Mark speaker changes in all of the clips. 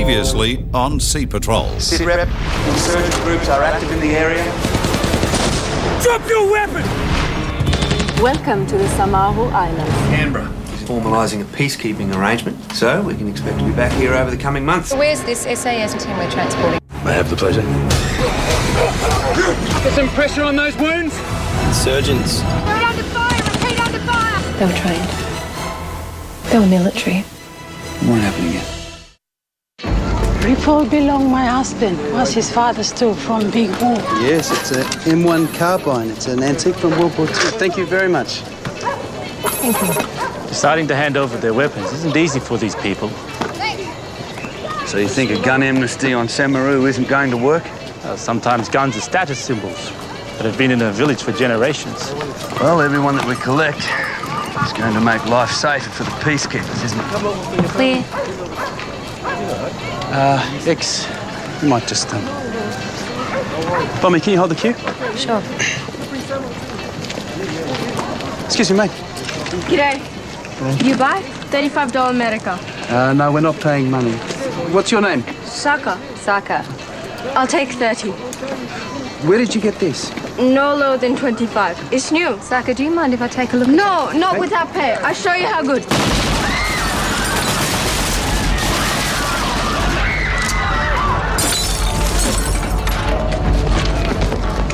Speaker 1: Previously on Sea Patrol.
Speaker 2: Sit rep. Insurgent groups are active in the area.
Speaker 3: Drop your weapon!
Speaker 4: Welcome to the Samahu Islands.
Speaker 2: Canberra is formalising a peacekeeping arrangement, so we can expect to be back here over the coming months.
Speaker 5: Where's this SAS team we're transporting?
Speaker 3: I have the pleasure. Get some pressure on those wounds.
Speaker 6: Insurgents.
Speaker 5: Right under fire! Repeat under fire!
Speaker 4: They were trained. They were military.
Speaker 3: It won't happen again.
Speaker 7: Report belonged my husband. Was his father still from Big War?
Speaker 8: Yes, it's an M1 carbine. It's an antique from World War II. Thank you very much.
Speaker 4: Thank you.
Speaker 9: Deciding to hand over their weapons isn't easy for these people.
Speaker 2: So you think a gun amnesty on Samaru isn't going to work?
Speaker 9: Sometimes guns are status symbols that have been in a village for generations.
Speaker 2: Well, everyone that we collect is going to make life safer for the peacekeepers, isn't it?
Speaker 5: Clear.
Speaker 8: X, you might just... Bommy, can you hold the queue?
Speaker 5: Sure.
Speaker 8: Excuse me, mate.
Speaker 5: G'day. You buy? $35 America.
Speaker 8: No, we're not paying money. What's your name?
Speaker 5: Saka. I'll take 30.
Speaker 8: Where did you get this?
Speaker 5: No lower than 25. It's new. Saka, do you mind if I take a look? No, not without pay. I'll show you how good.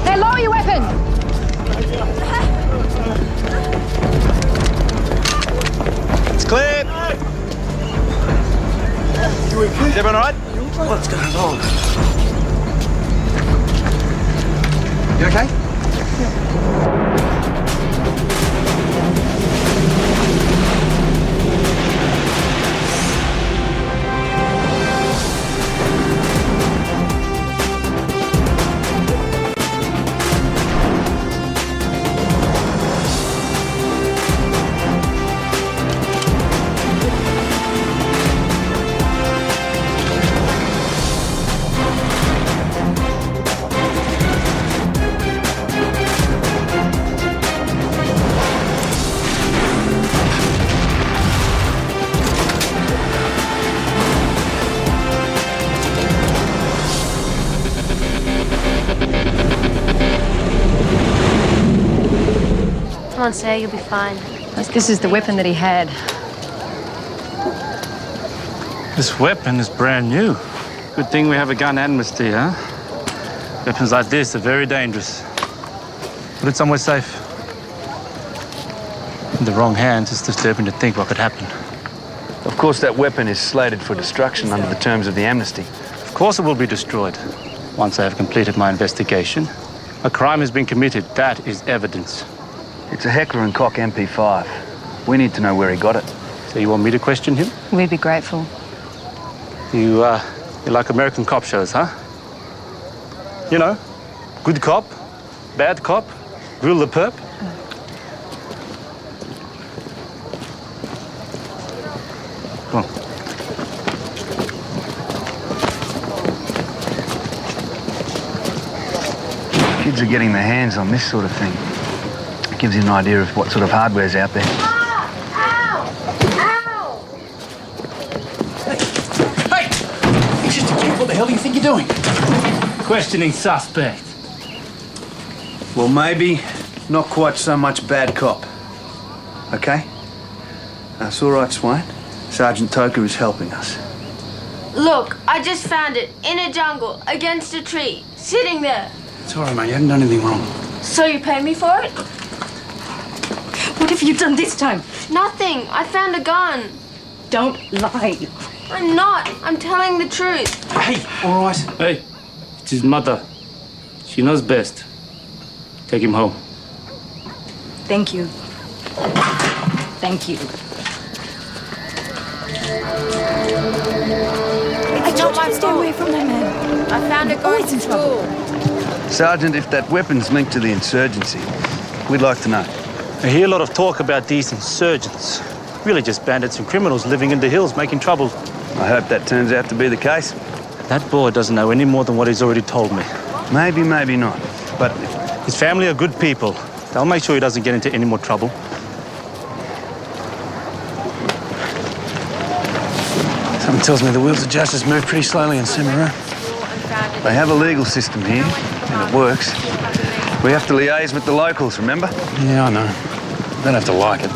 Speaker 5: Hey, lower your weapon!
Speaker 2: It's clear! Is everyone all right? What's going on?
Speaker 8: You okay?
Speaker 5: Come on, Sarah, you'll be fine.
Speaker 4: This is the weapon that he had.
Speaker 9: This weapon is brand new. Good thing we have a gun amnesty, huh? Weapons like this are very dangerous. Put it somewhere safe. In the wrong hands, it's disturbing to think what could happen.
Speaker 2: Of course, that weapon is slated for destruction under the terms of the amnesty.
Speaker 9: Of course it will be destroyed. Once I have completed my investigation, a crime has been committed. That is evidence.
Speaker 2: It's a Heckler and Koch MP5. We need to know where he got it.
Speaker 9: So you want me to question him?
Speaker 4: We'd be grateful.
Speaker 9: You like American cop shows, huh? You know, good cop, bad cop, grill the perp. Come on.
Speaker 2: Kids are getting their hands on this sort of thing. It gives you an idea of what sort of hardware's out there.
Speaker 3: Hey! It's just a kid. What the hell do you think you're doing?
Speaker 9: Questioning suspect.
Speaker 2: Well, maybe not quite so much bad cop. Okay? That's all right, Swain. Sergeant Toker is helping us.
Speaker 5: Look, I just found it in a jungle against a tree, sitting there.
Speaker 8: It's all right, mate. You haven't done anything wrong.
Speaker 5: So you pay me for it?
Speaker 4: What have you done this time?
Speaker 5: Nothing. I found a gun.
Speaker 4: Don't lie.
Speaker 5: I'm not. I'm telling the truth.
Speaker 8: Hey, all right.
Speaker 9: Hey, it's his mother. She knows best. Take him home.
Speaker 4: Thank you. Thank you.
Speaker 5: I told you to stay away from that man. I found it going to school.
Speaker 2: Sergeant, if that weapon's linked to the insurgency, we'd like to know.
Speaker 9: I hear a lot of talk about these insurgents. Really just bandits and criminals living in the hills making trouble.
Speaker 2: I hope that turns out to be the case.
Speaker 9: That boy doesn't know any more than what he's already told me.
Speaker 2: Maybe, maybe not. But
Speaker 9: his family are good people. They'll make sure he doesn't get into any more trouble.
Speaker 3: tells me the wheels of justice move pretty slowly in Semaroo.
Speaker 2: They have a legal system here, and it works. We have to liaise with the locals, remember?
Speaker 3: Yeah, I know. Don't have to like it.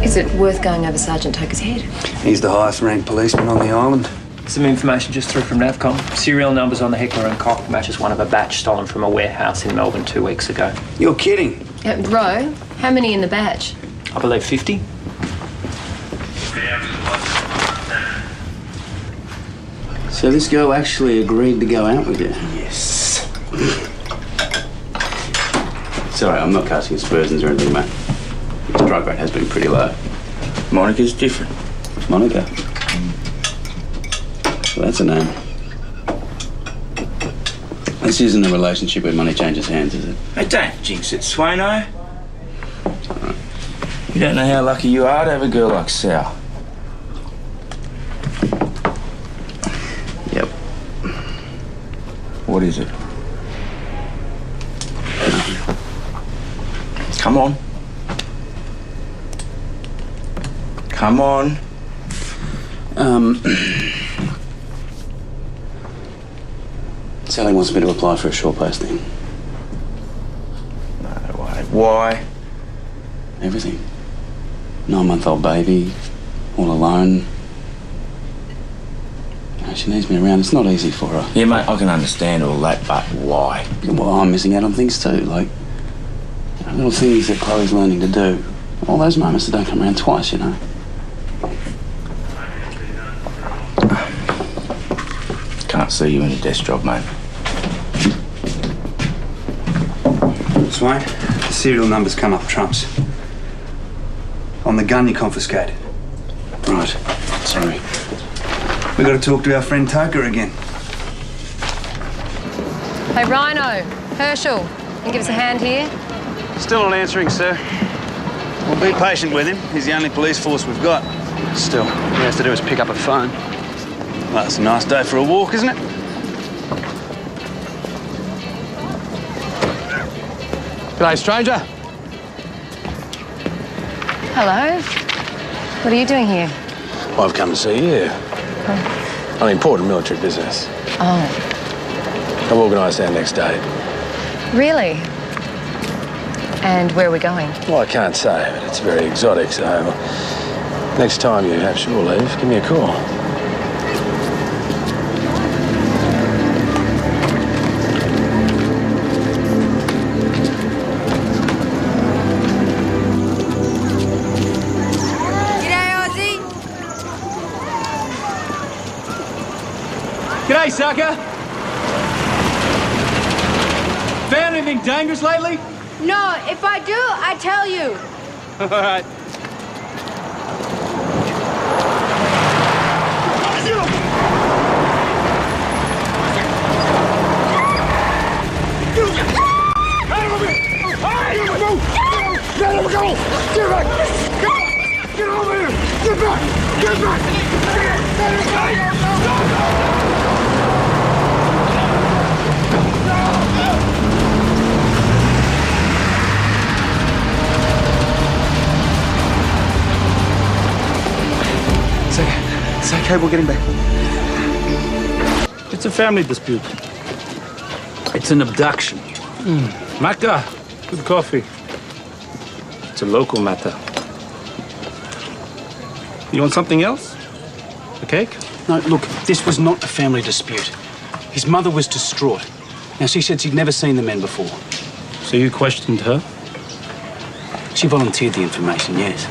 Speaker 6: Is it worth going over Sergeant Toker's head?
Speaker 2: He's the highest ranked policeman on the island.
Speaker 10: Some information just through from Navcom. Serial numbers on the Heckler and Koch matches one of a batch stolen from a warehouse in Melbourne 2 weeks ago.
Speaker 2: You're kidding.
Speaker 6: Ro, how many in the batch?
Speaker 10: I believe 50.
Speaker 8: So this girl actually agreed to go out with you?
Speaker 2: Yes.
Speaker 8: Sorry, I'm not casting aspersions or anything, mate. The drug rate has been pretty low.
Speaker 11: Monica's different.
Speaker 8: Monica? Well, that's a name. This isn't a relationship where money changes hands, is it?
Speaker 11: Hey, don't jinx it, Swano. You don't know how lucky you are to have a girl like Sal.
Speaker 8: Yep.
Speaker 11: What is it? Come on. Come on.
Speaker 8: Sally wants me to apply for a shore posting.
Speaker 11: No way. Why?
Speaker 8: Everything. 9-month-old baby, all alone. You know, she needs me around. It's not easy for her.
Speaker 11: Yeah, mate, I can understand all that, but why?
Speaker 8: Well, I'm missing out on things too, like little things that Chloe's learning to do. All those moments that don't come around twice, you know.
Speaker 11: Can't see you in a desk job, mate.
Speaker 2: Swain, the serial numbers come up trumps. On the gun you confiscated.
Speaker 8: Right. Sorry.
Speaker 2: We got to talk to our friend Toker again.
Speaker 5: Hey, Rhino, Herschel, can you give us a hand here?
Speaker 8: Still not answering, sir.
Speaker 2: Well, be patient with him. He's the only police force we've got.
Speaker 8: Still, all he has to do is pick up a phone.
Speaker 2: Well, it's a nice day for a walk, isn't it?
Speaker 3: G'day, stranger.
Speaker 5: Hello. What are you doing here?
Speaker 3: Well, I've come to see you. On important military business.
Speaker 5: Oh,
Speaker 3: I've organised our next date.
Speaker 5: really? And where are we going?
Speaker 3: Well, I can't say, but it's very exotic, so next time you have shore leave, give me a call. G'day, sucker. Found anything dangerous lately?
Speaker 5: No, if I do, I tell you.
Speaker 3: All right.
Speaker 2: It's okay, we're getting back.
Speaker 9: It's a family dispute.
Speaker 2: It's an abduction.
Speaker 9: Maca, good coffee. It's a local matter. You want something else? A cake?
Speaker 8: No, look, this was not a family dispute. His mother was distraught. Now, she said she'd never seen the men before.
Speaker 9: So you questioned her?
Speaker 8: She volunteered the information, yes.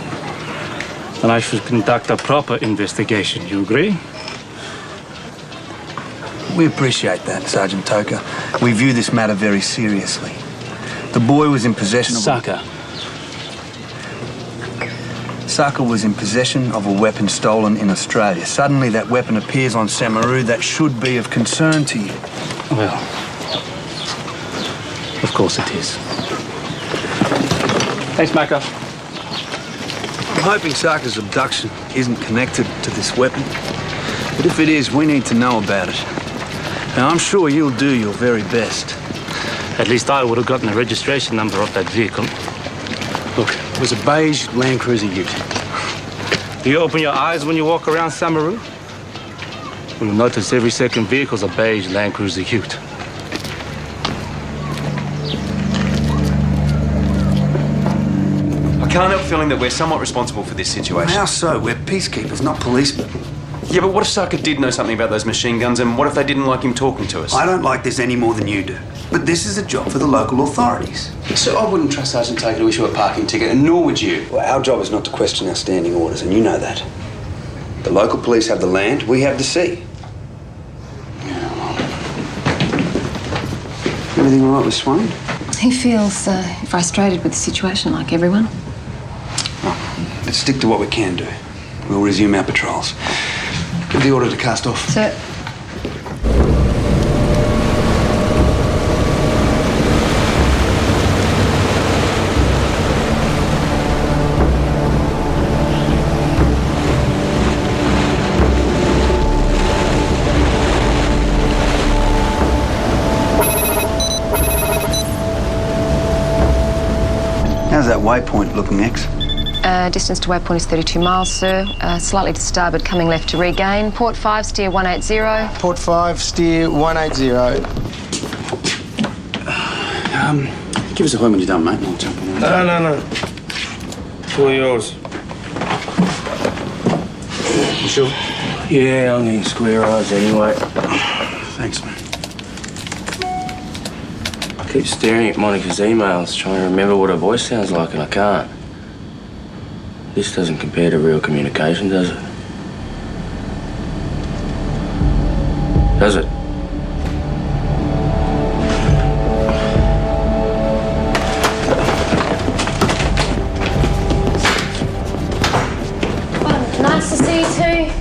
Speaker 9: Then I should conduct a proper investigation. You agree?
Speaker 2: We appreciate that, Sergeant Toker. We view this matter very seriously. The boy was in possession of...
Speaker 8: Saka.
Speaker 2: Saka was in possession of a weapon stolen in Australia. Suddenly that weapon appears on Semaroo. That should be of concern to you.
Speaker 9: Well, of course it is. Thanks, Maca.
Speaker 2: I'm hoping Saka's abduction isn't connected to this weapon. But if it is, we need to know about it. Now, I'm sure you'll do your very best.
Speaker 9: At least I would have gotten the registration number of that vehicle.
Speaker 8: Look, it was a beige Land Cruiser ute.
Speaker 9: Do you open your eyes when you walk around Samaru? You'll notice every second vehicle's a beige Land Cruiser ute.
Speaker 12: I can't help feeling that we're somewhat responsible for this situation.
Speaker 2: How so? We're peacekeepers, not policemen.
Speaker 12: Yeah, but what if Saka did know something about those machine guns, and what if they didn't like him talking to us?
Speaker 2: I don't like this any more than you do. But this is a job for the local authorities.
Speaker 8: So I wouldn't trust Sergeant Taker to issue a parking ticket, and nor would you.
Speaker 2: Well, our job is not to question our standing orders, and you know that. The local police have the land, we have the sea. Everything all right with Swain?
Speaker 6: He feels frustrated with the situation, like everyone.
Speaker 2: Right, let's stick to what we can do. We'll resume our patrols. Give the order to cast off.
Speaker 6: Sir.
Speaker 2: How's that waypoint looking, X?
Speaker 6: Distance to waypoint is 32 miles, sir. Slightly to starboard, coming left to regain. Port 5, steer 180.
Speaker 13: Port 5, steer 180.
Speaker 8: Give us a horn when you're done, mate, and I'll jump in.
Speaker 11: No. It's all yours.
Speaker 8: You sure?
Speaker 11: Yeah, I'm getting square eyes anyway.
Speaker 8: Thanks, mate.
Speaker 11: I keep staring at Monica's emails, trying to remember what her voice sounds like, and I can't. This doesn't compare to real communication, does it? Does it?
Speaker 5: Well, nice to see you too.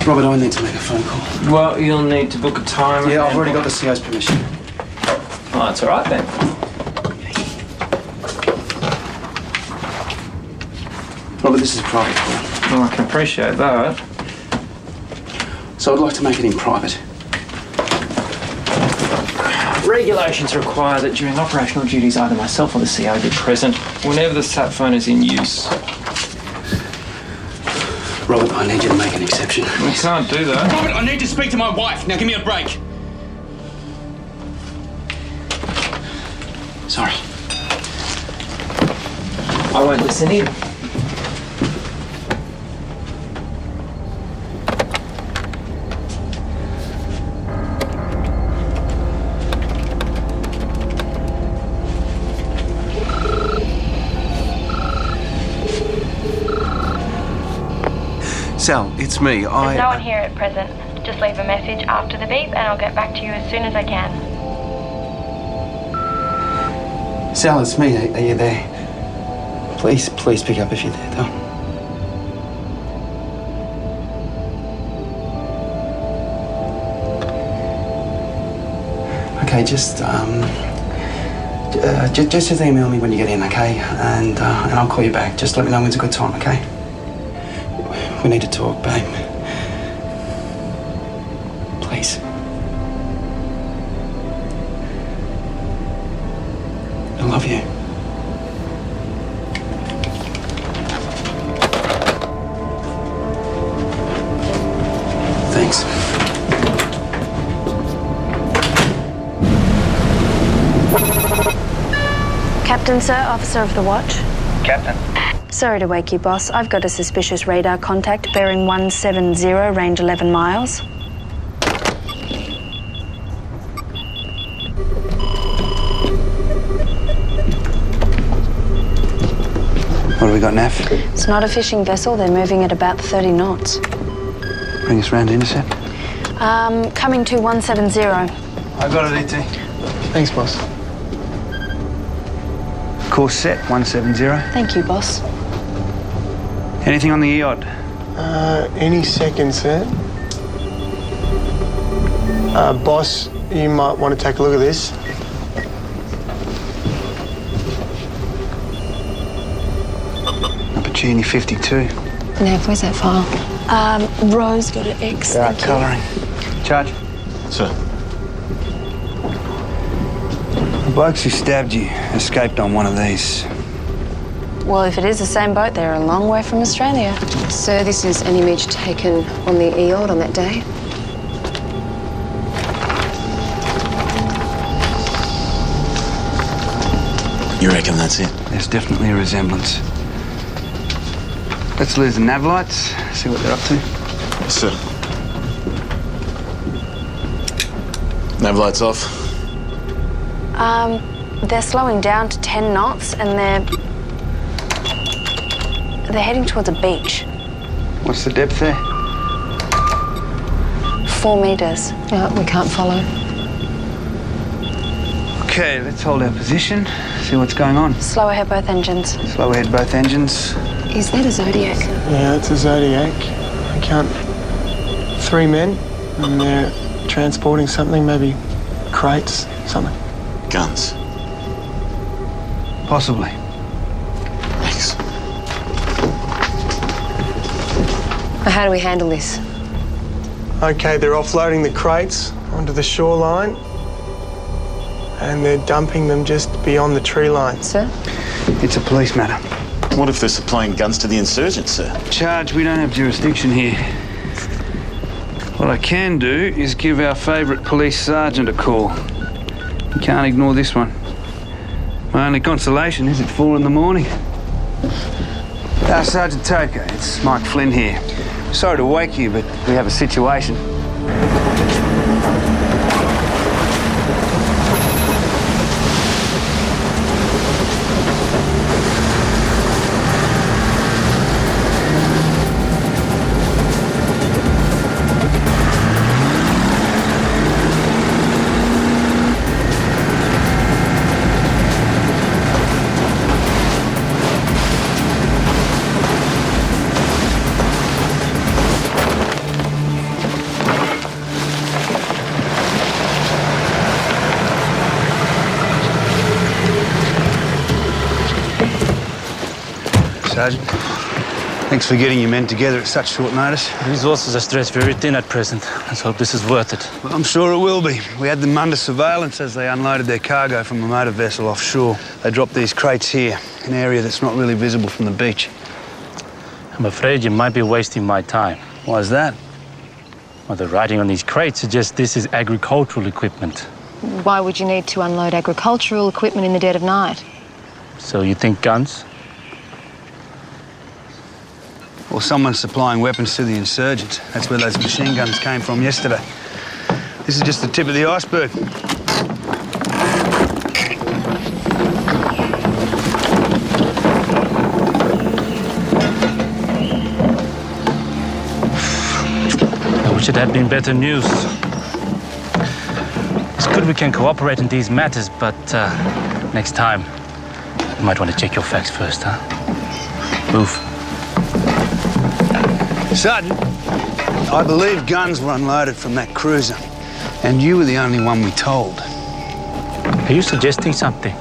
Speaker 8: Robert, I need to make a phone call.
Speaker 10: Well, you'll need to book a time.
Speaker 8: Yeah, I've already got the CO's permission.
Speaker 10: Oh, that's all right then.
Speaker 8: Robert, this is a private call.
Speaker 10: Well, I can appreciate that.
Speaker 8: So I'd like to make it in private.
Speaker 10: Regulations require that during operational duties either myself or the CO be present whenever the sat phone is in use.
Speaker 8: Robert, I need you to make an exception.
Speaker 10: We can't do that.
Speaker 8: Robert, I need to speak to my wife. Now give me a break. Sorry.
Speaker 10: I won't listen in.
Speaker 2: Sal, it's me.
Speaker 5: There's no one here at present. Just leave a message after the beep and I'll get back to you as soon as I can.
Speaker 8: Sal, it's me. Are you there? Please pick up if you're there, though. Okay, just email me when you get in, okay? And I'll call you back. Just let me know when's a good time, okay? We need to talk, babe. Please. I love you. Thanks.
Speaker 4: Captain, sir, officer of the watch.
Speaker 10: Captain.
Speaker 4: Sorry to wake you, boss. I've got a suspicious radar contact bearing 170, range 11 miles.
Speaker 2: What do we got, Naff?
Speaker 4: It's not a fishing vessel. They're moving at about 30 knots.
Speaker 2: Bring us round to intercept.
Speaker 4: Coming to 170.
Speaker 2: I got it, E.T.
Speaker 13: Thanks, boss.
Speaker 2: Course set, 170.
Speaker 4: Thank you, boss.
Speaker 2: Anything on the EOD?
Speaker 13: Any second, sir. Boss, you might want to take a look at this.
Speaker 2: Opportunity 52.
Speaker 6: Nav, where's that file?
Speaker 4: Rose got an X.
Speaker 2: Colouring. Charge.
Speaker 14: Sir.
Speaker 2: The blokes who stabbed you escaped on one of these.
Speaker 4: Well, if it is the same boat, they're a long way from Australia.
Speaker 6: Sir, this is an image taken on the Eord on that day.
Speaker 14: You reckon that's it?
Speaker 2: There's definitely a resemblance. Let's lose the nav lights, see what they're up to.
Speaker 14: Sir. Nav lights off.
Speaker 4: They're slowing down to 10 knots and they're heading towards a beach.
Speaker 2: What's the depth there?
Speaker 4: 4 meters.
Speaker 6: No, we can't follow.
Speaker 2: Okay, let's hold our position, see what's going on.
Speaker 4: Slow ahead both engines.
Speaker 2: Slow ahead both engines.
Speaker 6: Is that a Zodiac?
Speaker 13: Yeah, it's a Zodiac. I count 3 men, and they're transporting something, maybe crates, something.
Speaker 14: Guns.
Speaker 2: Possibly.
Speaker 14: Thanks.
Speaker 6: How do we handle this?
Speaker 13: Okay, they're offloading the crates onto the shoreline, and they're dumping them just beyond the tree line.
Speaker 6: Sir?
Speaker 2: It's a police matter.
Speaker 14: What if they're supplying guns to the insurgents, sir?
Speaker 2: Charge, we don't have jurisdiction here. What I can do is give our favourite police sergeant a call. You can't ignore this one. My only consolation is at 4 in the morning. Sergeant Toko, it's Mike Flynn here. Sorry to wake you, but we have a situation. Sergeant, thanks for getting your men together at such short notice.
Speaker 9: Resources are stretched very thin at present. Let's hope this is worth it.
Speaker 2: Well, I'm sure it will be. We had them under surveillance as they unloaded their cargo from a motor vessel offshore. They dropped these crates here, an area that's not really visible from the beach.
Speaker 9: I'm afraid you might be wasting my time.
Speaker 2: Why is that?
Speaker 9: Well, the writing on these crates suggests this is agricultural equipment.
Speaker 6: Why would you need to unload agricultural equipment in the dead of night?
Speaker 9: So you think guns?
Speaker 2: Or someone's supplying weapons to the insurgents. That's where those machine guns came from yesterday. This is just the tip of the iceberg.
Speaker 9: I wish it had been better news. It's good we can cooperate in these matters, but next time, you might want to check your facts first, huh? Move.
Speaker 2: Sergeant, I believe guns were unloaded from that cruiser, and you were the only one we told.
Speaker 9: Are you suggesting something?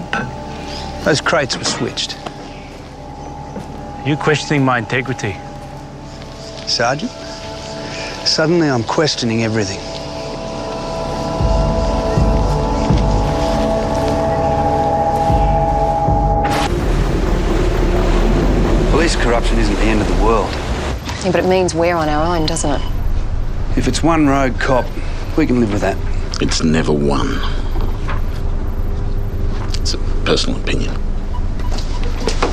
Speaker 2: Those crates were switched.
Speaker 9: Are you questioning my integrity?
Speaker 2: Sergeant, suddenly I'm questioning everything. Police corruption isn't the end of the world.
Speaker 6: Yeah, but it means we're on our own, doesn't it?
Speaker 2: If it's one rogue cop, we can live with that.
Speaker 14: It's never one. It's a personal opinion.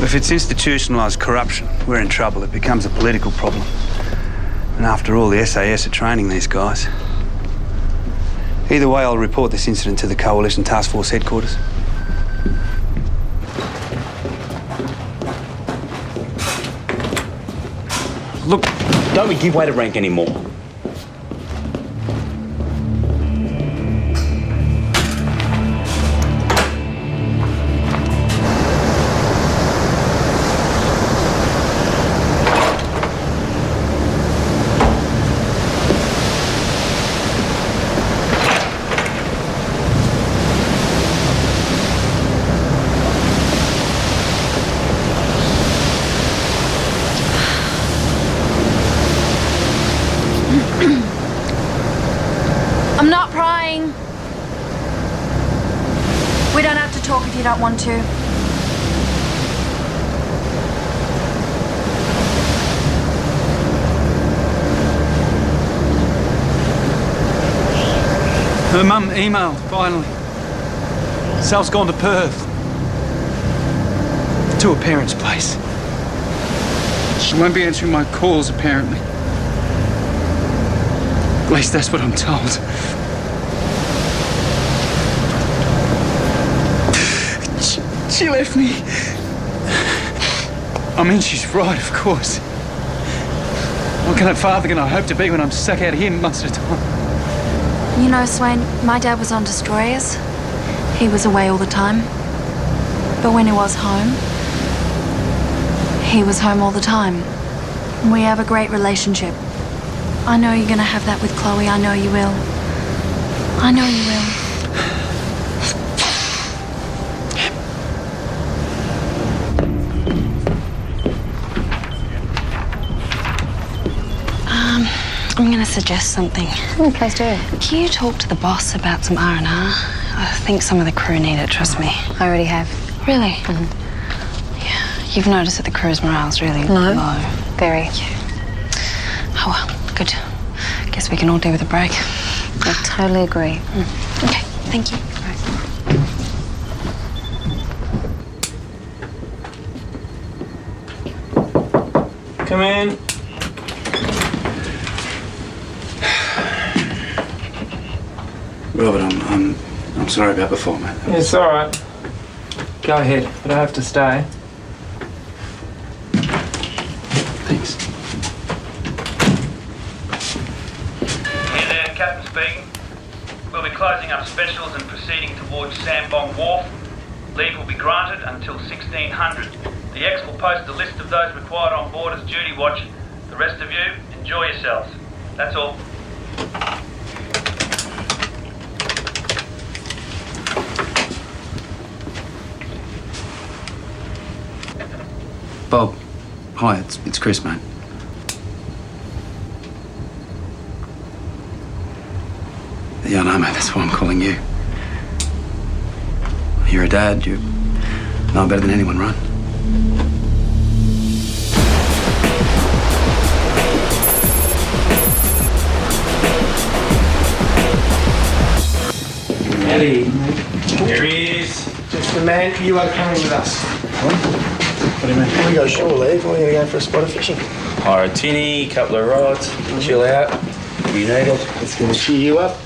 Speaker 2: If it's institutionalised corruption, we're in trouble. It becomes a political problem. And after all, the SAS are training these guys. Either way, I'll report this incident to the Coalition Task Force headquarters.
Speaker 15: Look, don't we give way to rank anymore?
Speaker 4: talk if you don't want to.
Speaker 2: Her mum emailed, finally. Sal's gone to Perth. To her parents' place. She won't be answering my calls, apparently. At least that's what I'm told. She left me. I mean, she's right, of course. What kind of father can I hope to be when I'm stuck out here most of the time?
Speaker 4: You know, Swain, my dad was on destroyers. He was away all the time. But when he was home, he was home all the time. We have a great relationship. I know you're gonna have that with Chloe. I know you will. I know you will. I'm gonna suggest something.
Speaker 6: Please do.
Speaker 4: Can you talk to the boss about some R&R? I think some of the crew need it, trust me.
Speaker 6: I already have.
Speaker 4: Really? Yeah. You've noticed that the crew's morale's really low?
Speaker 6: Very.
Speaker 4: Yeah. Oh, well, good. Guess we can all do with a break.
Speaker 6: I totally agree.
Speaker 4: Okay, thank you.
Speaker 10: Come in.
Speaker 8: Robert, I'm sorry about before, mate.
Speaker 10: It's all right. Go ahead, but I have to stay.
Speaker 8: Thanks.
Speaker 16: Here there, Captain speaking. We'll be closing up specials and proceeding towards Sambong Wharf. Leave will be granted until 1600. The ex will post a list of those required on board as duty watch. The rest of you, enjoy yourselves. That's all.
Speaker 8: Bob, hi, it's Chris, mate. Yeah, I know, mate, that's why I'm calling you. You're a dad, you know better than anyone, right?
Speaker 10: Eddie. There he is.
Speaker 13: Just the man. You are coming with us.
Speaker 14: What do you mean?
Speaker 13: We go shore leave. We're going to go for a spot of fishing.
Speaker 11: Hire a tinny, couple of rods, chill out. You need it.
Speaker 13: It's going to cheer you up.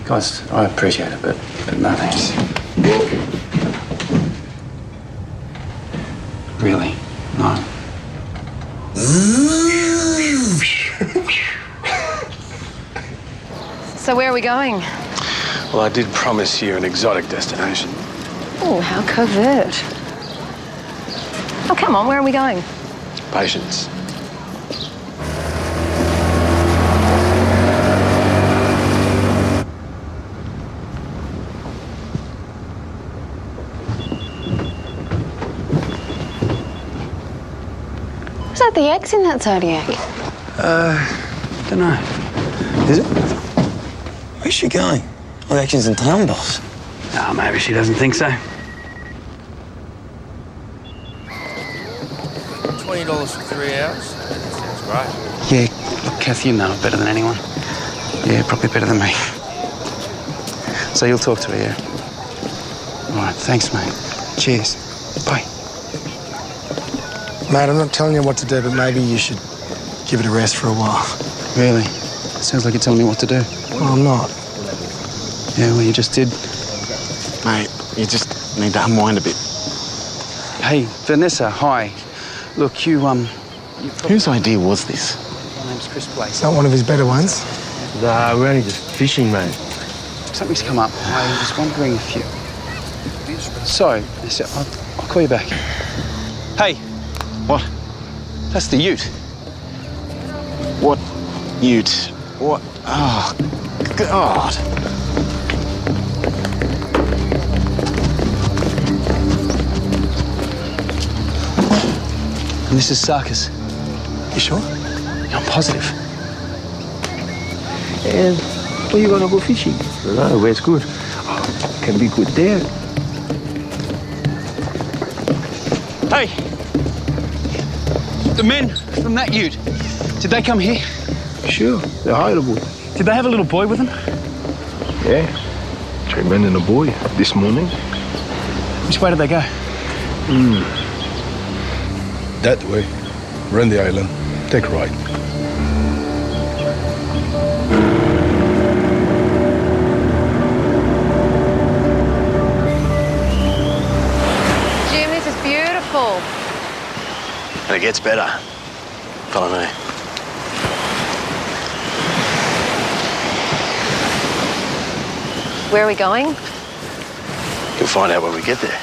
Speaker 8: Guys, I appreciate it, but no thanks. Really? No.
Speaker 6: So where are we going?
Speaker 12: Well, I did promise you an exotic destination.
Speaker 6: Oh, how covert. Oh, come on, where are we going?
Speaker 12: Patience.
Speaker 6: Is that the X in that zodiac?
Speaker 2: Don't know. Is it?
Speaker 17: Where's she going? Oh, action's in town, boss.
Speaker 2: Oh, maybe she doesn't think so.
Speaker 3: $20 for 3 hours? Sounds great.
Speaker 8: Yeah, look, Kathy, you know it better than anyone. Yeah, probably better than me. So you'll talk to her, yeah? All right, thanks, mate. Cheers. Bye.
Speaker 13: Mate, I'm not telling you what to do, but maybe you should give it a rest for a while.
Speaker 8: Really? Sounds like you're telling me what to do.
Speaker 13: Well, I'm not.
Speaker 8: Yeah, well, you just did.
Speaker 14: Mate, you just need to unwind a bit.
Speaker 8: Hey, Vanessa, hi. Look, you
Speaker 14: Whose idea was this?
Speaker 8: My name's Chris Blake.
Speaker 13: It's not one of his better ones.
Speaker 17: Nah, we're only just fishing, mate.
Speaker 8: Something's come up. I was wondering if you... Sorry, Vanessa, I'll call you back. Hey.
Speaker 14: What?
Speaker 8: That's the ute.
Speaker 14: What ute? What? Oh, God.
Speaker 8: And this is Sarkis.
Speaker 13: You sure?
Speaker 8: I'm positive.
Speaker 17: And where you gonna go fishing? No, where's good? Oh, can be good there.
Speaker 8: Hey! The men from that ute, did they come here?
Speaker 18: Sure, they're hireable.
Speaker 8: Did they have a little boy with them?
Speaker 18: Yeah, 3 men and a boy this morning.
Speaker 8: Which way did they go?
Speaker 18: That way. Run the island. Take right.
Speaker 6: Jim, this is beautiful.
Speaker 14: And it gets better. Follow me.
Speaker 6: Where are we going?
Speaker 14: You'll find out when we get there.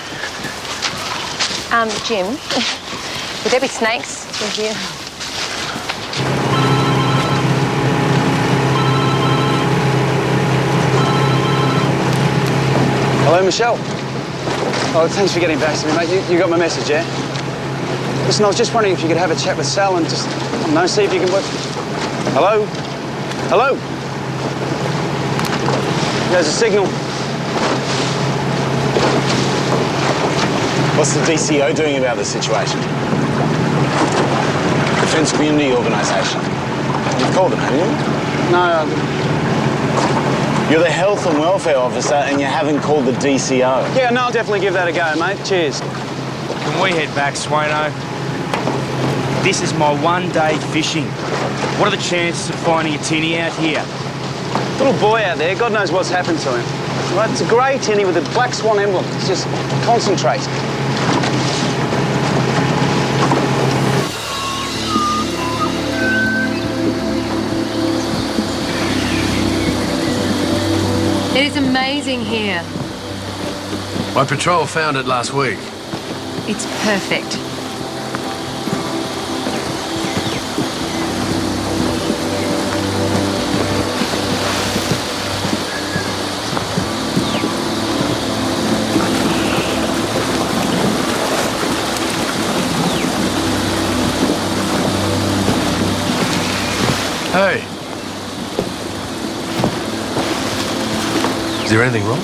Speaker 6: Jim, would there be snakes in here?
Speaker 8: Hello, Michelle. Oh, thanks for getting back to me, mate. You got my message, yeah? Listen, I was just wondering if you could have a chat with Sal and just, I don't know, see if you can work... Hello? Hello? There's a signal.
Speaker 14: What's the DCO doing about the situation? Defence Community Organisation. You've called them, haven't you?
Speaker 8: No,
Speaker 14: You're the Health and Welfare Officer and you haven't called the DCO.
Speaker 8: Yeah, no, I'll definitely give that a go, mate. Cheers.
Speaker 15: Can we head back, Swano? This is my one-day fishing. What are the chances of finding a tinny out here?
Speaker 8: Little boy out there, God knows what's happened to him. Right, it's a grey tinny with a black swan emblem. It's just concentrate.
Speaker 6: It is amazing here.
Speaker 3: My patrol found it last week.
Speaker 6: It's perfect.
Speaker 3: Hey. Is there anything wrong?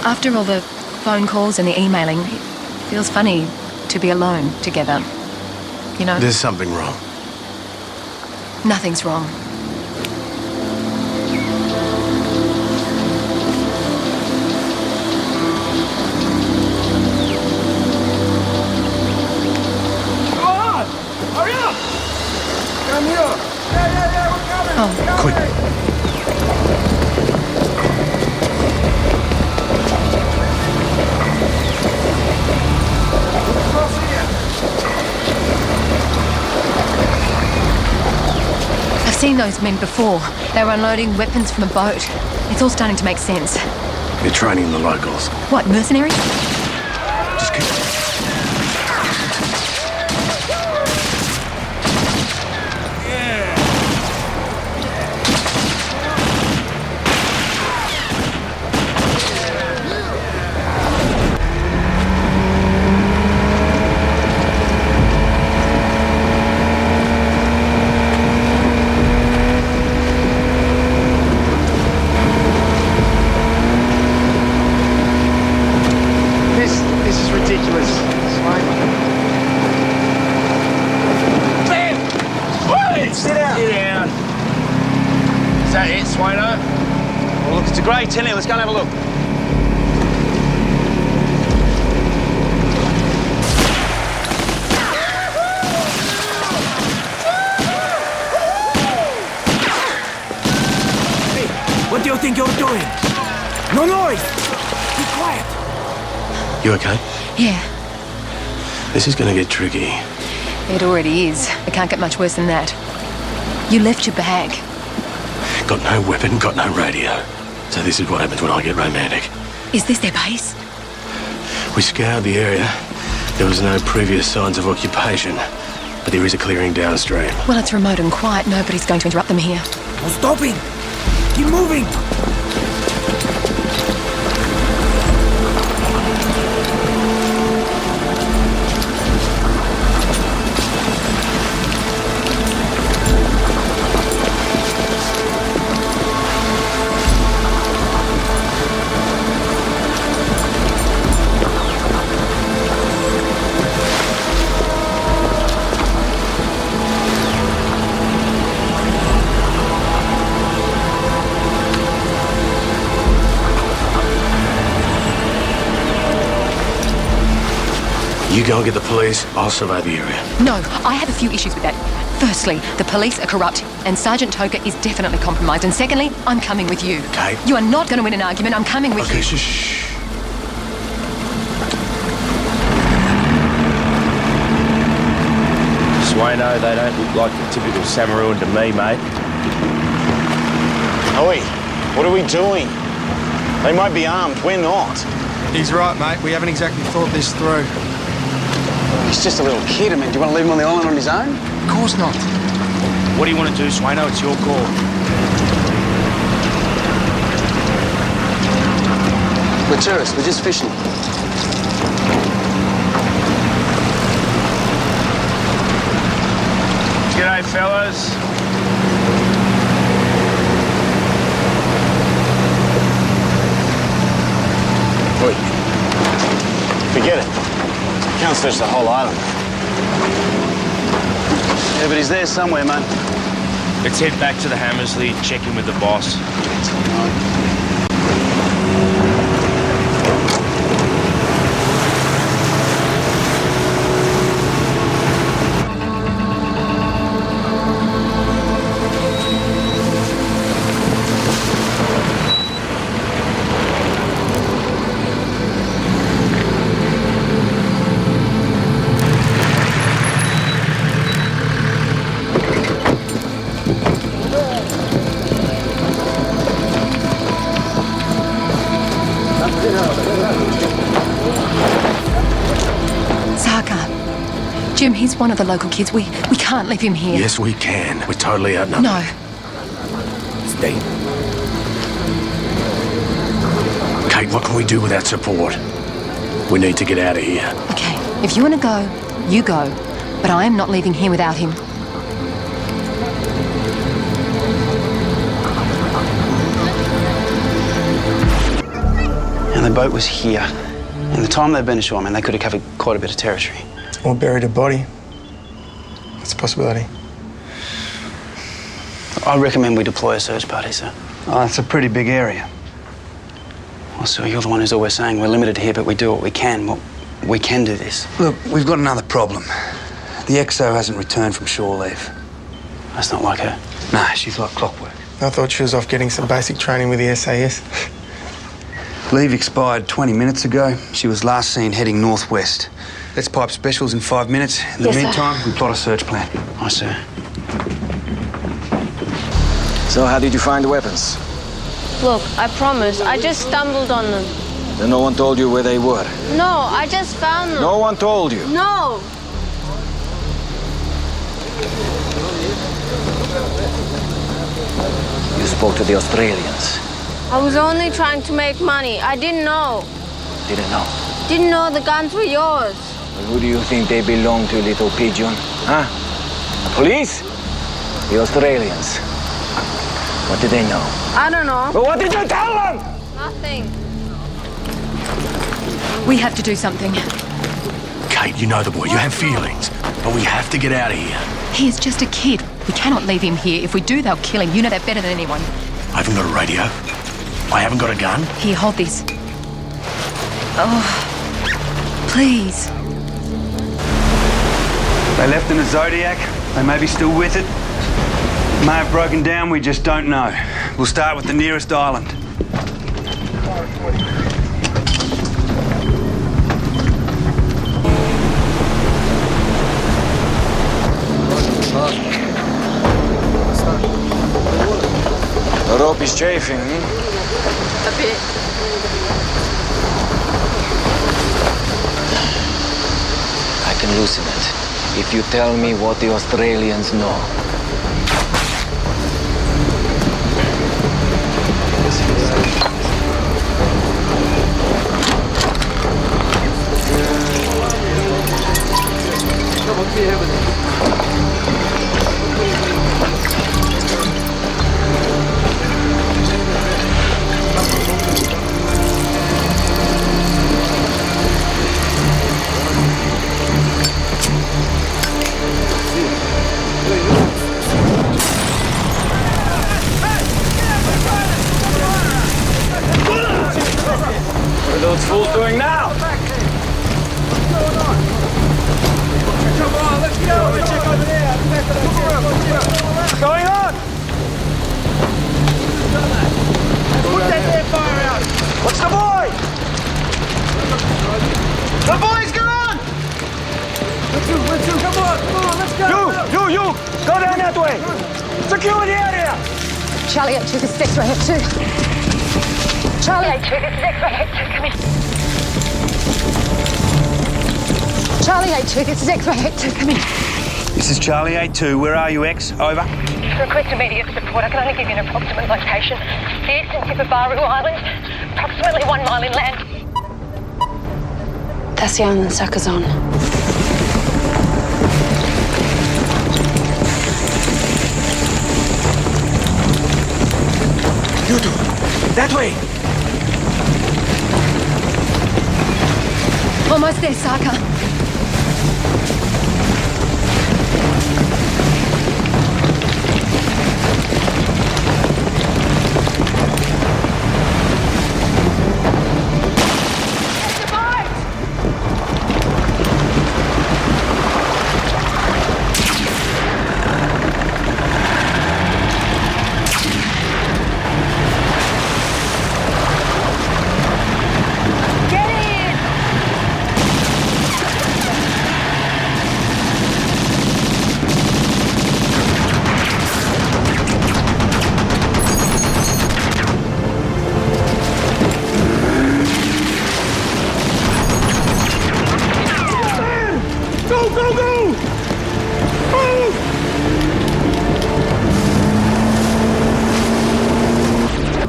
Speaker 6: After all the phone calls and the emailing, it feels funny to be alone together. You know?
Speaker 3: There's something wrong.
Speaker 6: Nothing's wrong. Oh.
Speaker 3: Quick.
Speaker 6: I've seen those men before. They were unloading weapons from a boat. It's all starting to make sense.
Speaker 3: You're training the locals.
Speaker 6: What, mercenaries?
Speaker 3: Just keep...
Speaker 8: This is ridiculous.
Speaker 15: Bam! Wait! Sit down. Sit down. Is that it, Swano?
Speaker 8: Well, look, it's a grey tinny. Let's go and have a look.
Speaker 15: What do you think you're doing? No noise! Be quiet!
Speaker 3: You okay?
Speaker 6: Yeah,
Speaker 3: This is gonna get tricky.
Speaker 6: it already is. It can't get much worse than that. You left your bag.
Speaker 3: Got no weapon, got no radio. So this is what happens when I get romantic.
Speaker 6: Is this their base?
Speaker 3: We scoured the area. There was no previous signs of occupation. But there is a clearing downstream.
Speaker 6: Well, it's remote and quiet. Nobody's going to interrupt them here.
Speaker 15: No stopping! Keep moving!
Speaker 3: You go and get the police, I'll survey the area.
Speaker 6: No, I have a few issues with that. Firstly, the police are corrupt, and Sergeant Toker is definitely compromised. And secondly, I'm coming with you.
Speaker 3: Kate.
Speaker 6: You are not going to win an argument. I'm coming with you.
Speaker 3: Okay, shh.
Speaker 15: Swayno, they don't look like the typical Samaruan to me, mate.
Speaker 14: Oi, what are we doing? They might be armed, we're not.
Speaker 13: He's right, mate. We haven't exactly thought this through.
Speaker 8: He's just a little kid. I mean, do you want to leave him on the island on his own?
Speaker 13: Of course not.
Speaker 15: What do you want to do, Swayno? It's your call.
Speaker 8: We're tourists. We're just fishing.
Speaker 15: G'day, fellas.
Speaker 14: Oi, forget it. Can't search the whole island.
Speaker 8: Yeah, but he's there somewhere, man.
Speaker 15: Let's head back to the Hammersley, check in with the boss.
Speaker 6: Jim, he's one of the local kids. We can't leave him here.
Speaker 3: Yes, we can. We're totally outnumbered.
Speaker 6: No.
Speaker 3: Stay. Kate, what can we do without support? We need to get out of here.
Speaker 6: Okay, if you want to go, you go. But I am not leaving here without him.
Speaker 8: And the boat was here. In the time they've been ashore, I mean, they could have covered quite a bit of territory.
Speaker 13: Or buried a body. That's a possibility.
Speaker 8: I recommend we deploy a search party, sir. Oh, it's a pretty big area. Well, sir, you're the one who's always saying we're limited here, but we do what we can. Well, we can do this.
Speaker 2: Look, we've got another problem. The XO hasn't returned from shore leave.
Speaker 8: That's not like her.
Speaker 2: Nah, she's like clockwork.
Speaker 13: I thought she was off getting some basic training with the SAS.
Speaker 2: Leave expired 20 minutes ago. She was last seen heading northwest. Let's pipe specials in 5 minutes. In the meantime, we plot a search plan.
Speaker 8: Aye, sir.
Speaker 17: So how did you find the weapons?
Speaker 5: Look, I promise, I just stumbled on them.
Speaker 17: Then no one told you where they were?
Speaker 5: No, I just found them.
Speaker 17: No one told you?
Speaker 5: No!
Speaker 17: You spoke to the Australians.
Speaker 5: I was only trying to make money. I didn't know.
Speaker 17: Didn't know.
Speaker 5: Didn't know the guns were yours.
Speaker 17: Well, who do you think they belong to, little pigeon? Huh? The police? The Australians? What did they know?
Speaker 5: I don't know.
Speaker 17: But what did you tell them?
Speaker 5: Nothing.
Speaker 6: We have to do something.
Speaker 3: Kate, you know the boy. You have feelings. But we have to get out of here.
Speaker 6: He is just a kid. We cannot leave him here. If we do, they'll kill him. You know that better than anyone.
Speaker 3: I haven't got a radio. I haven't got a gun.
Speaker 6: Here, hold this. Oh, please.
Speaker 2: They left in a Zodiac. They may be still with it. May have broken down, we just don't know. We'll start with the nearest island.
Speaker 17: The rope is chafing,
Speaker 5: A bit.
Speaker 17: I can loosen it if you tell me what the Australians know.
Speaker 15: What are those fools doing now?
Speaker 17: What's going on? Go down that way! Secure the area!
Speaker 6: Charlie 8-2, this is X-ray Hector 2. Charlie 8-2, this is X-ray Hector 2, come in. Charlie 8-2, this is X-ray Hector 2, come in.
Speaker 2: This is Charlie 8-2. Where are you, X? Over.
Speaker 6: Request immediate support. I can only give you an approximate location. The eastern tip of Baru Island, approximately 1 mile inland.
Speaker 4: That's the island Sucker's on.
Speaker 17: You two, that way!
Speaker 6: Almost there, Saka.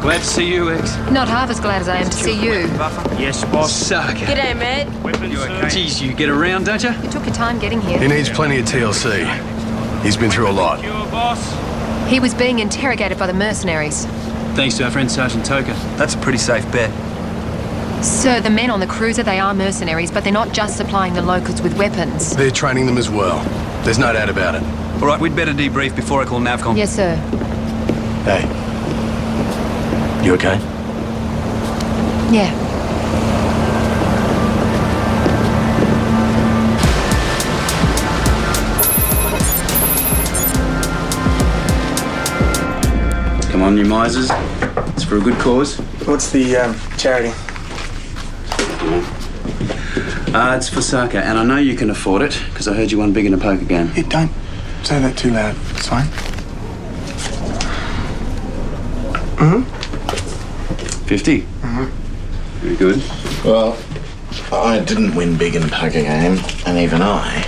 Speaker 2: Glad to see you, X.
Speaker 6: Not half as glad as I am to see you.
Speaker 15: Yes, boss.
Speaker 2: Suck.
Speaker 5: G'day, mate.
Speaker 15: You okay?
Speaker 2: Jeez, you get around, don't you?
Speaker 6: You took your time getting here.
Speaker 3: He needs plenty of TLC. He's been through a lot.
Speaker 15: You, boss.
Speaker 6: He was being interrogated by the mercenaries.
Speaker 2: Thanks to our friend Sergeant Toker. That's a pretty safe bet.
Speaker 6: So the men on the cruiser, they are mercenaries, but they're not just supplying the locals with weapons.
Speaker 3: They're training them as well. There's no doubt about it.
Speaker 2: All right, we'd better debrief before I call NAVCOM.
Speaker 6: Yes, sir.
Speaker 3: Hey. You okay?
Speaker 6: Yeah.
Speaker 2: Come on, you misers. It's for a good cause.
Speaker 13: What's the charity?
Speaker 2: It's for Saka, and I know you can afford it, because I heard you won big in a poker game.
Speaker 13: Hey, don't say that too loud. It's fine. Mm-hmm.
Speaker 2: 50?
Speaker 13: Mm-hmm.
Speaker 2: Very good.
Speaker 14: Well, I didn't win big in a poker game, and even I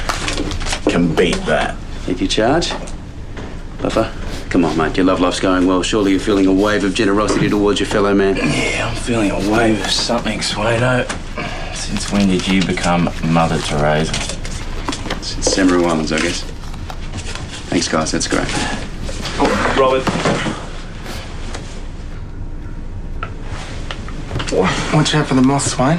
Speaker 14: can beat that.
Speaker 2: Did you charge? Buffer? Come on, mate. Your love life's going well. Surely you're feeling a wave of generosity towards your fellow man.
Speaker 11: Yeah, I'm feeling a wave of something, Swano. Since when did you become Mother Teresa?
Speaker 2: Since Samaru Islands, I guess. Thanks, guys. That's great.
Speaker 15: Oh, Robert.
Speaker 13: Watch out for the moths, Wayne.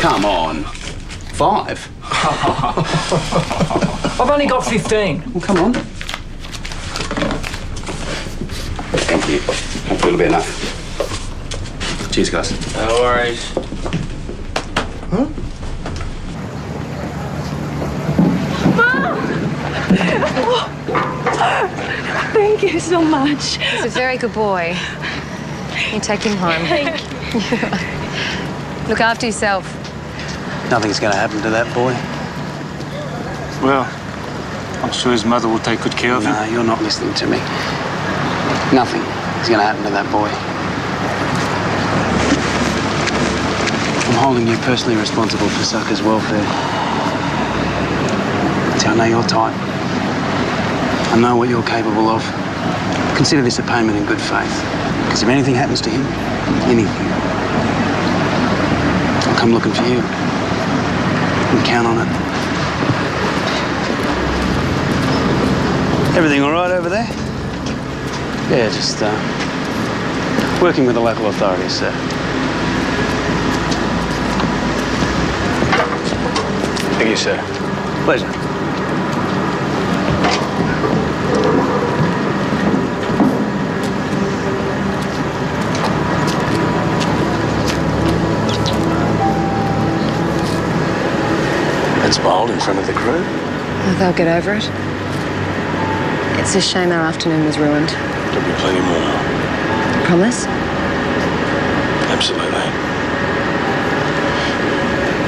Speaker 2: Come on. 5?
Speaker 10: I've only got 15.
Speaker 2: Well, come on. Thank you. Hopefully it'll be enough. Cheers, guys.
Speaker 11: No worries.
Speaker 13: Huh?
Speaker 4: Thank you so much.
Speaker 6: He's a very good boy. You take him home.
Speaker 4: Thank you.
Speaker 6: Look after yourself.
Speaker 2: Nothing's going to happen to that boy.
Speaker 15: Well, I'm sure his mother will take good care of him.
Speaker 2: No, you're not listening to me. Nothing is going to happen to that boy. I'm holding you personally responsible for Sucker's welfare. See, I know you're tight. I know what you're capable of. Consider this a payment in good faith. Because if anything happens to him, anything, I'll come looking for you. And count on it. Everything all right over there? Yeah, just working with the local authorities, sir.
Speaker 3: Thank you, sir.
Speaker 2: Pleasure.
Speaker 3: That's bold in front of the crew.
Speaker 6: Oh, they'll get over it. It's a shame our afternoon was ruined.
Speaker 3: There'll be plenty more.
Speaker 6: Promise?
Speaker 3: Absolutely.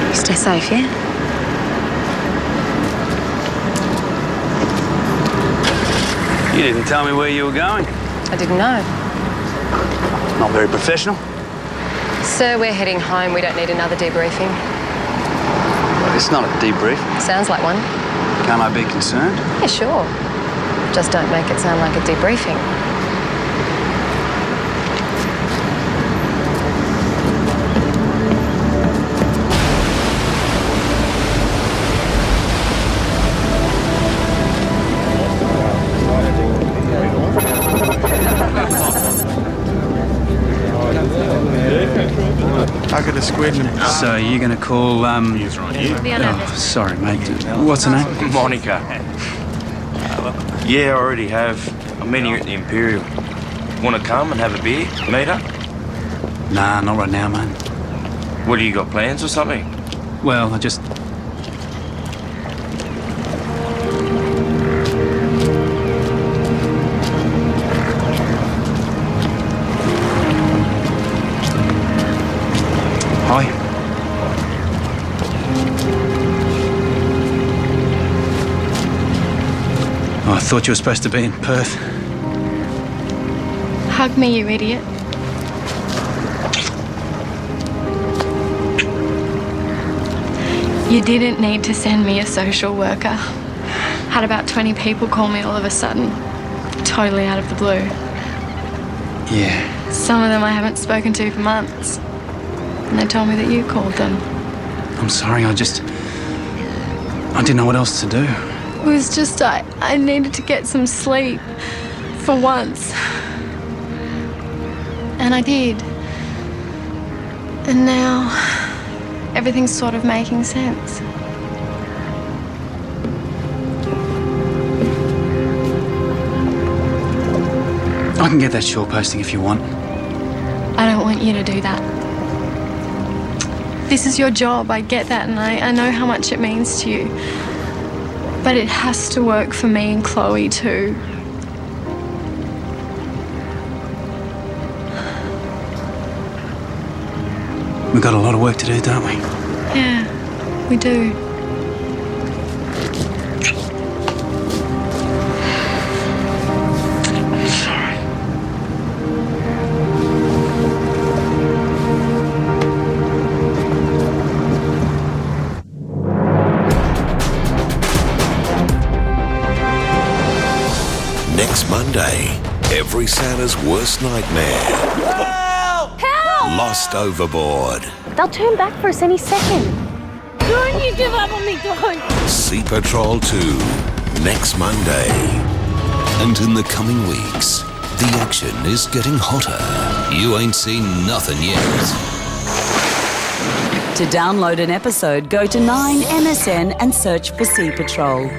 Speaker 6: You stay safe, yeah?
Speaker 2: You didn't tell me where you were going.
Speaker 6: I didn't know.
Speaker 2: Not very professional.
Speaker 6: Sir, we're heading home. We don't need another debriefing.
Speaker 2: Well, it's not a debrief.
Speaker 6: Sounds like one.
Speaker 2: Can't I be concerned?
Speaker 6: Yeah, sure. Just don't make it sound like a debriefing.
Speaker 13: I got a squid and
Speaker 2: So you're going to call,
Speaker 3: He's right here.
Speaker 2: Oh, sorry, mate. What's her name?
Speaker 3: Monica. Yeah, I already have. I'm meeting her at the Imperial. Want to come and have a beer? Meet her?
Speaker 2: Nah, not right now, mate.
Speaker 3: What, do you got plans or something?
Speaker 2: Well, I just... Hi. Oh, I thought you were supposed to be in Perth.
Speaker 4: Hug me, you idiot. You didn't need to send me a social worker. Had about 20 people call me all of a sudden. Totally out of the blue.
Speaker 2: Yeah.
Speaker 4: Some of them I haven't spoken to for months. And they told me that you called them.
Speaker 2: I'm sorry, I didn't know what else to do.
Speaker 4: It was just I needed to get some sleep for once. And I did. And now everything's sort of making sense.
Speaker 2: I can get that short posting if you want.
Speaker 4: I don't want you to do that. This is your job, I get that, and I know how much it means to you. But it has to work for me and Chloe too.
Speaker 2: We've got a lot of work to do, don't we?
Speaker 4: Yeah, we do.
Speaker 1: Next Monday, every Santa's worst nightmare.
Speaker 19: Help! Help!
Speaker 1: Lost overboard.
Speaker 19: They'll turn back for us any second. Don't you give up on me, don't!
Speaker 1: Sea Patrol 2, next Monday. And in the coming weeks, the action is getting hotter. You ain't seen nothing yet.
Speaker 20: To download an episode, go to 9MSN and search for Sea Patrol.